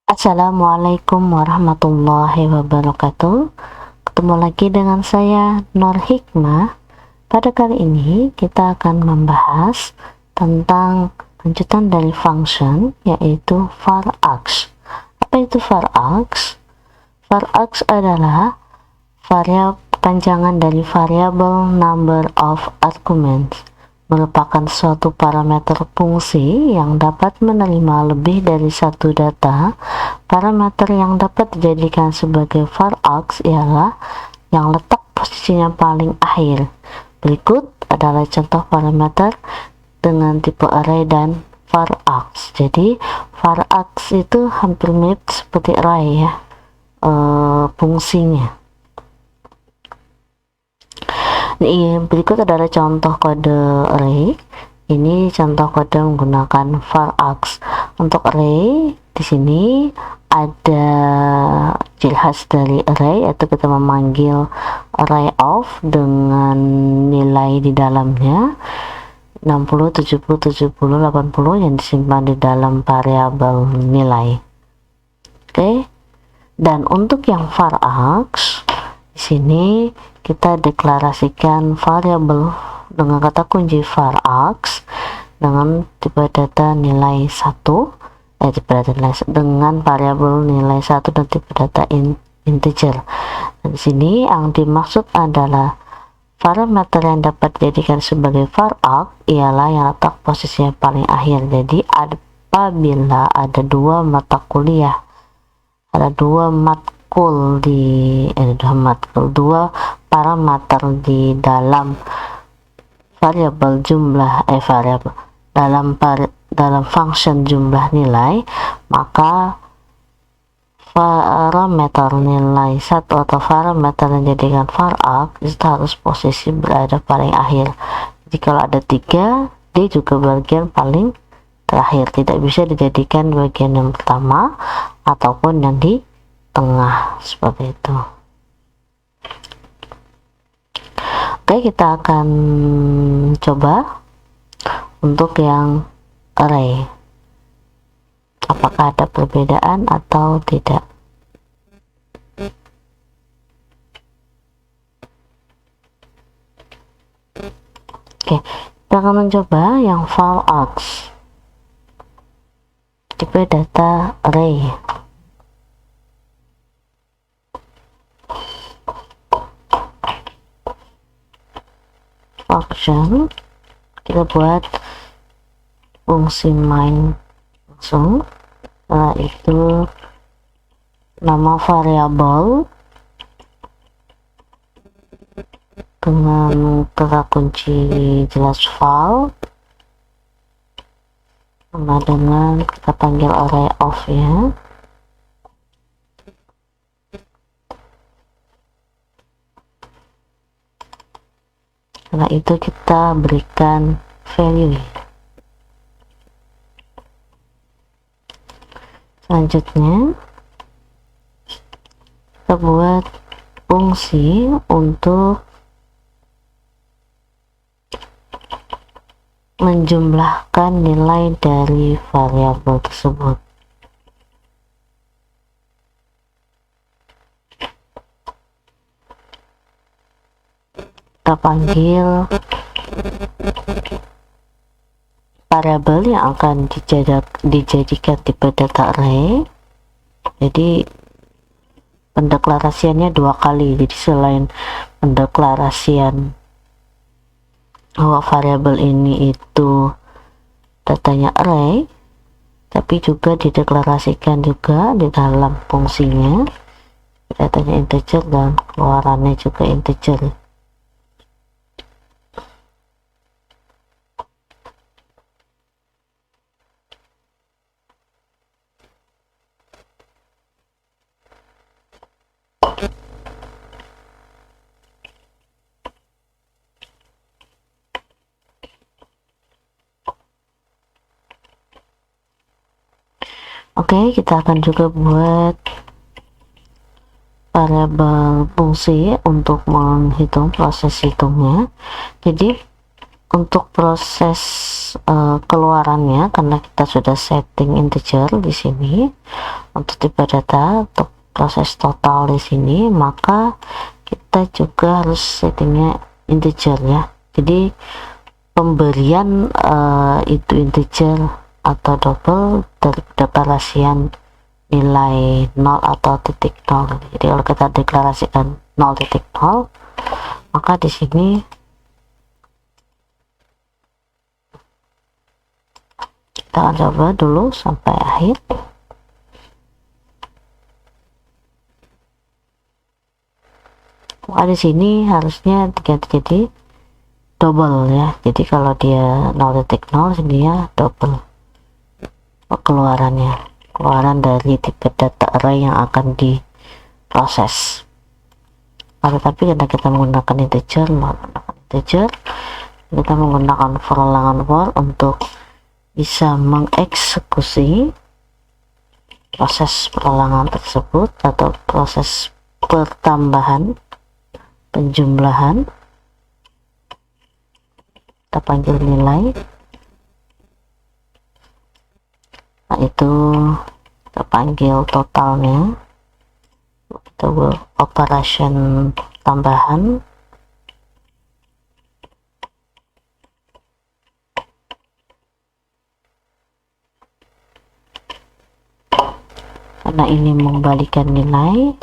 Assalamualaikum warahmatullahi wabarakatuh. Ketemu lagi dengan saya Nur Hikmah. Pada kali ini kita akan membahas tentang lanjutan dari function, yaitu var_x. Apa itu var_x? var_x adalah panjangan dari variable number of arguments, merupakan suatu parameter fungsi yang dapat menerima lebih dari satu data. Parameter yang dapat dijadikan sebagai var_x ialah yang letak posisinya paling akhir. Berikut adalah contoh parameter dengan tipe array dan var_x. Jadi var_x itu hampir mirip seperti array ya, fungsinya. Berikut adalah contoh kode array. Ini contoh kode menggunakan var_x. Untuk array di sini ada ciri khas dari array, yaitu kita memanggil array of dengan nilai di dalamnya 60, 70, 70, 80 yang disimpan di dalam variabel nilai. Oke. Dan untuk yang var_x di sini kita deklarasikan variabel dengan kata kunci var_x dengan tipe data nilai 1, dengan variabel nilai 1 dan tipe data integer. Dan di sini yang dimaksud adalah parameter yang dapat dijadikan sebagai var_x ialah yang letak posisinya paling akhir. Jadi apabila ada dua mata kuliah, ada dua matkul dua parameter di dalam variabel jumlah dalam function jumlah nilai, maka parameter nilai 1 atau parameter yang dijadikan var_x itu harus posisi berada paling akhir. Jadi kalau ada 3, dia juga bagian paling terakhir, tidak bisa dijadikan bagian yang pertama ataupun yang di tengah, seperti itu. Oke, kita akan coba untuk yang array, apakah ada perbedaan atau tidak. Oke, kita akan mencoba yang var_x tipe data array. Function, kita buat fungsi main langsung. Setelah itu nama variabel dengan kata kunci jelas val, sama dengan kita panggil array of ya. Setelah itu kita berikan value. Selanjutnya kita buat fungsi untuk menjumlahkan nilai dari variabel tersebut. Kita panggil variabel yang akan dijadikan tipe data array. Jadi pendeklarasiannya 2 kali. Jadi selain pendeklarasian bahwa variabel ini itu datanya array, tapi juga dideklarasikan juga di dalam fungsinya datanya integer dan keluarannya juga integer. Oke, kita akan juga buat variabel fungsi untuk menghitung proses hitungnya. Jadi untuk proses keluarannya, karena kita sudah setting integer di sini, untuk tipe data untuk proses total di sini, maka kita juga harus settingnya integer ya. Jadi pemberian itu integer atau double dari deklarasian nilai 0 atau titik 0. Jadi kalau kita deklarasikan 0.0, maka di sini kita akan coba dulu sampai akhir. Maka di sini harusnya diganti jadi double ya. Jadi kalau dia 0.0, sini ya double keluaran dari tipe data array yang akan diproses. Tapi karena kita menggunakan integer, kita menggunakan for ulangan for untuk bisa mengeksekusi proses perulangan tersebut atau proses pertambahan, penjumlahan. Kita panggil nilai, nah itu kita panggil totalnya, kita operation tambahan, karena ini mengembalikan nilai,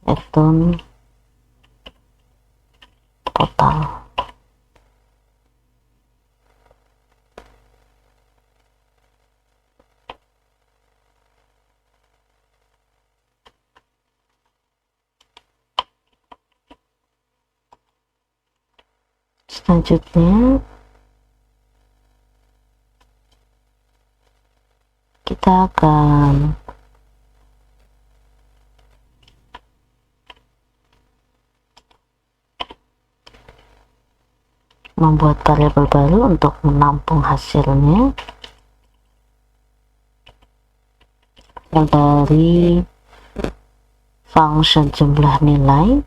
return total. Selanjutnya kita akan membuat variabel baru untuk menampung hasilnya yang dari function jumlah nilai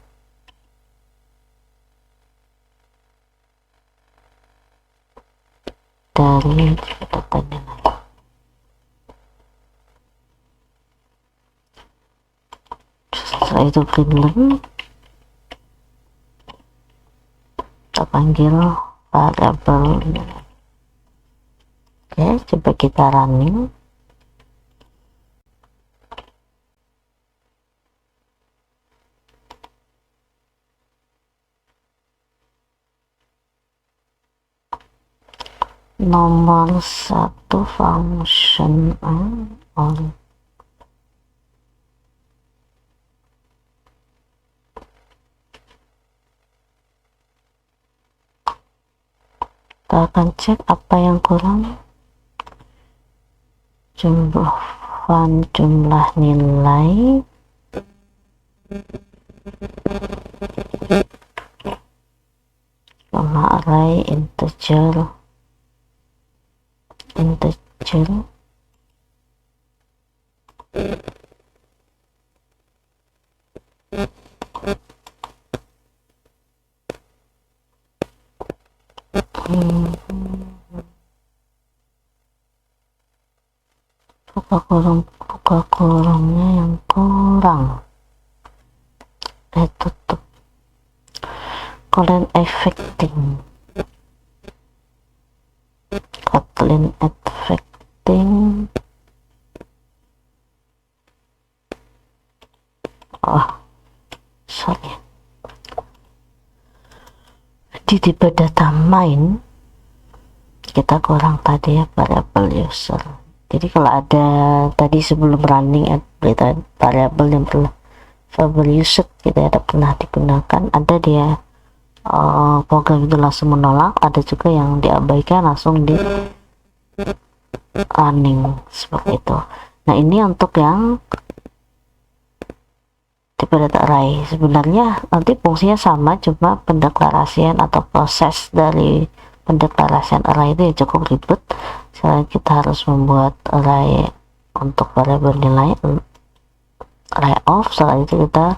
dari data nilai. Setelah itu print kita panggil variabel nilai. Oke, coba kita running. Nomor 1 function on. Kita akan cek apa yang kurang. Jumlah nilai sama array integer buka kurungnya yang kurang, tutup Kotlin affecting sorry, di tipe data main kita kurang tadi ya variabel user. Jadi kalau ada tadi sebelum running berita variabel yang pernah variabel user kita ada pernah digunakan, ada dia program itu langsung menolak, ada juga yang diabaikan langsung di running seperti itu. Nah ini untuk yang tipe data array. Sebenarnya nanti fungsinya sama, cuma pendeklarasian atau proses dari pendeklarasian array itu ya cukup ribet. Selain kita harus membuat array untuk variabel nilai, array of, setelah itu kita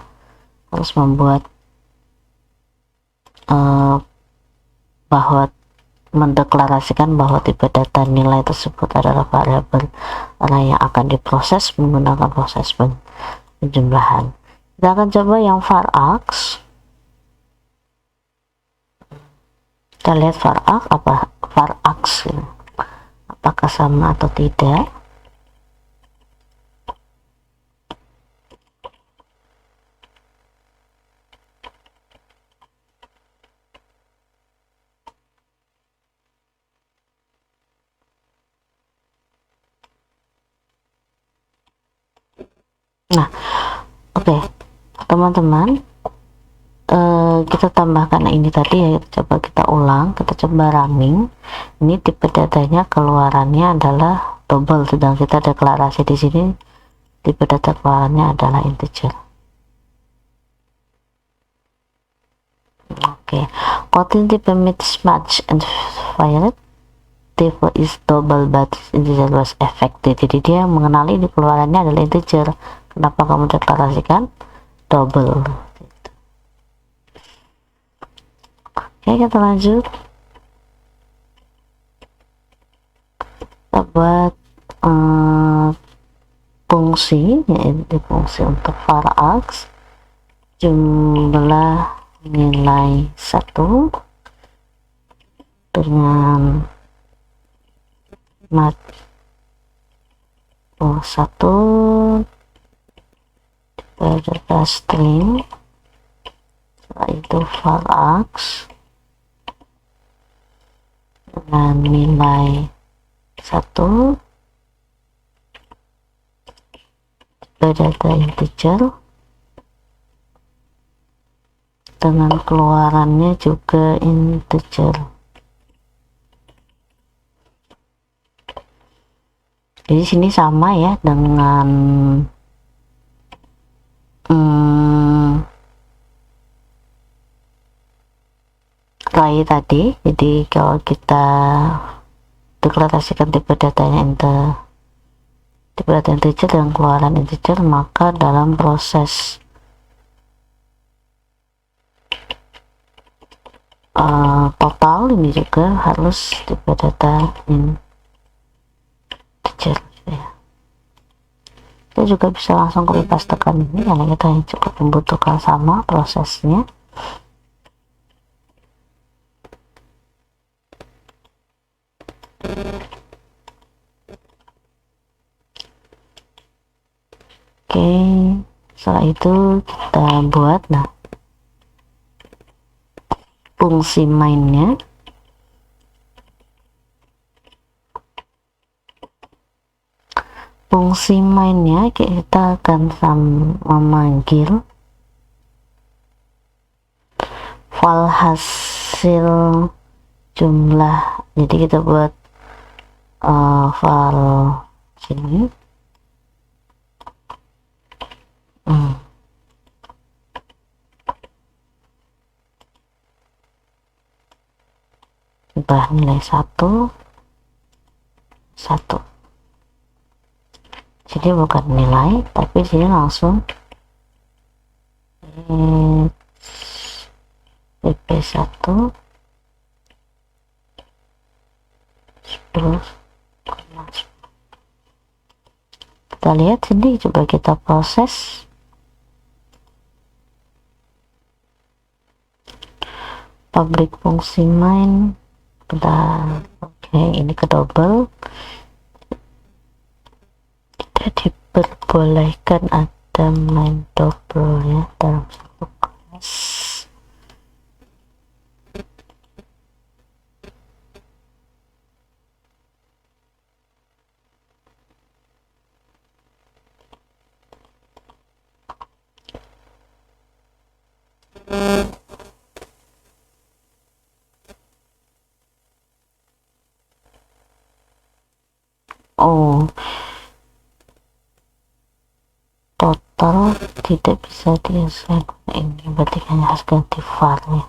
harus membuat bahwa mendeklarasikan bahwa tipe data nilai tersebut adalah variabel array yang akan diproses menggunakan proses penjumlahan. Kita akan coba yang var_args. Kita lihat var_args apakah sama atau tidak. Nah, oke, teman-teman, kita tambahkan ini tadi ya, coba kita ulang, kita coba running. Ini tipe datanya keluarannya adalah double, sedang kita deklarasi di sini tipe data keluarannya adalah integer. Oke, Kotlin tipe mismatch and varied type is double but integer was affected. Jadi dia mengenali di keluarannya adalah integer. Kenapa kamu deklarasikan double? Oke, kita lanjut. Kita buat fungsi, yaitu fungsi untuk var_args jumlah nilai 1 dengan mat 1 data string, setelah itu var_args dengan nilai 1 data integer dengan keluarannya juga integer. Jadi sini sama ya dengan array tadi. Jadi kalau kita deklarasikan tipe datanya tipe data integer dan keluaran integer, maka dalam proses total ini juga harus tipe data integer ya. Kita juga bisa langsung copy paste tekan ini karena kita hanya cukup membutuhkan sama prosesnya. Oke, setelah itu kita buat fungsi mainnya. Fungsi mainnya kita akan memanggil file hasil jumlah. Jadi kita buat file sini ubah nilai 1 jadi bukan nilai tapi sini langsung pp1 10. Kita lihat sini, coba kita proses. Public fungsi main udah oke, ini ke double. Kita diperbolehkan ada main double ya dalam satu kelas. Oh, total tidak bisa diassign ini, berarti hanya harus ganti var ya.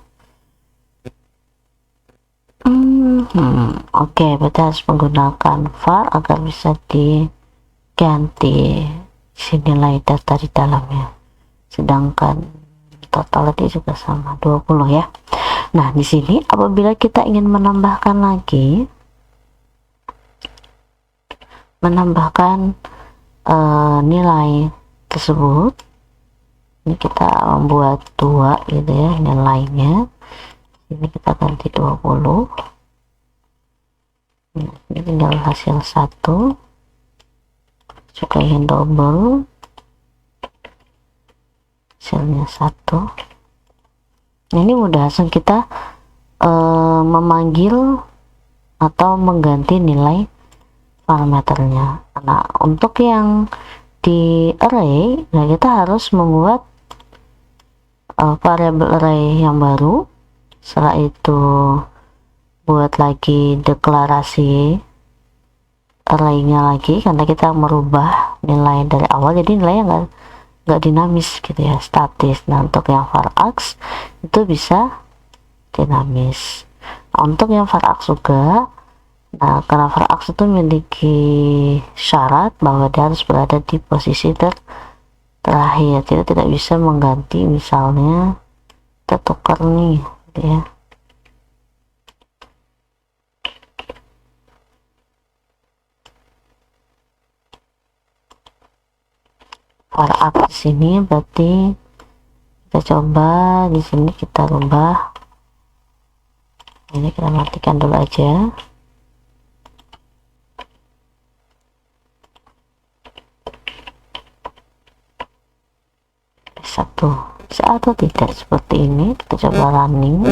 Oke, berarti harus menggunakan var agar bisa diganti si nilai data di dalamnya. Sedangkan total tadi juga sama 20 ya. Nah, di sini apabila kita ingin menambahkan lagi, nilai tersebut, ini kita membuat 2 gitu ya nilainya. Ini kita ganti 20. Nah, ini tinggal hasil 1, juga ingin double, hasilnya 1. Ini mudah, langsung kita memanggil atau mengganti nilai parameternya. Nah, untuk yang di array, nah kita harus membuat variabel array yang baru. Setelah itu buat lagi deklarasi array-nya lagi, karena kita merubah nilai dari awal, jadi nilainya nggak dinamis gitu ya, statis. Nah, untuk yang varAx itu bisa dinamis. Nah, untuk yang varAx juga, nah karena varAx itu memiliki syarat bahwa dia harus berada di posisi terakhir, kita tidak bisa mengganti, misalnya kita tukar nih gitu ya, varAx di sini, berarti kita coba di sini kita rubah. Ini kita matikan dulu aja. Satu bisa atau tidak seperti ini, kita coba running.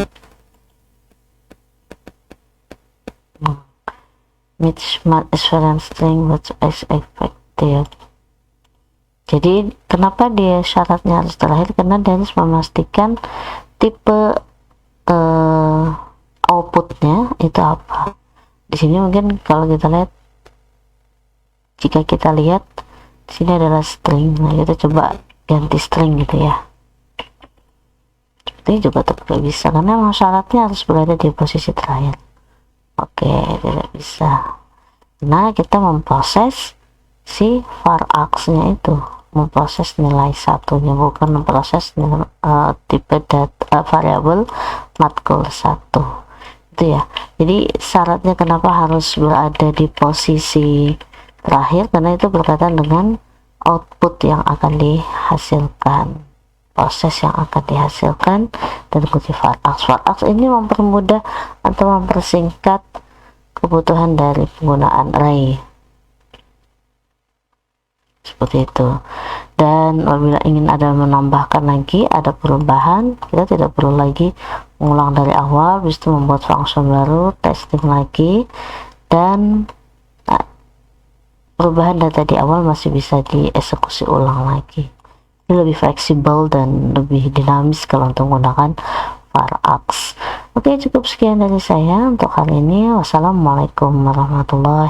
Match is variant string what is expected. Jadi kenapa dia syaratnya harus terakhir, karena dia harus memastikan tipe outputnya itu apa. Di sini mungkin kalau kita lihat, jika kita lihat di sini adalah string, nah kita coba ganti string gitu ya, ini juga tetap bisa karena memang syaratnya harus berada di posisi terakhir. Oke, tidak bisa. Nah, kita memproses si varAx nya itu, memproses nilai satunya, bukan memproses nilai, tipe variabel matkul 1 itu ya. Jadi syaratnya kenapa harus berada di posisi terakhir, karena itu berkaitan dengan output yang akan dihasilkan, proses yang akan dihasilkan dari kunci varAx. varAx ini mempermudah atau mempersingkat kebutuhan dari penggunaan array seperti itu. Dan apabila ingin ada menambahkan lagi, ada perubahan, kita tidak perlu lagi mengulang dari awal, bisa membuat function baru, testing lagi, dan perubahan data di awal masih bisa dieksekusi ulang lagi. Ini lebih fleksibel dan lebih dinamis kalau untuk menggunakan varAx. Oke, cukup sekian dari saya untuk kali ini. Wassalamualaikum warahmatullahi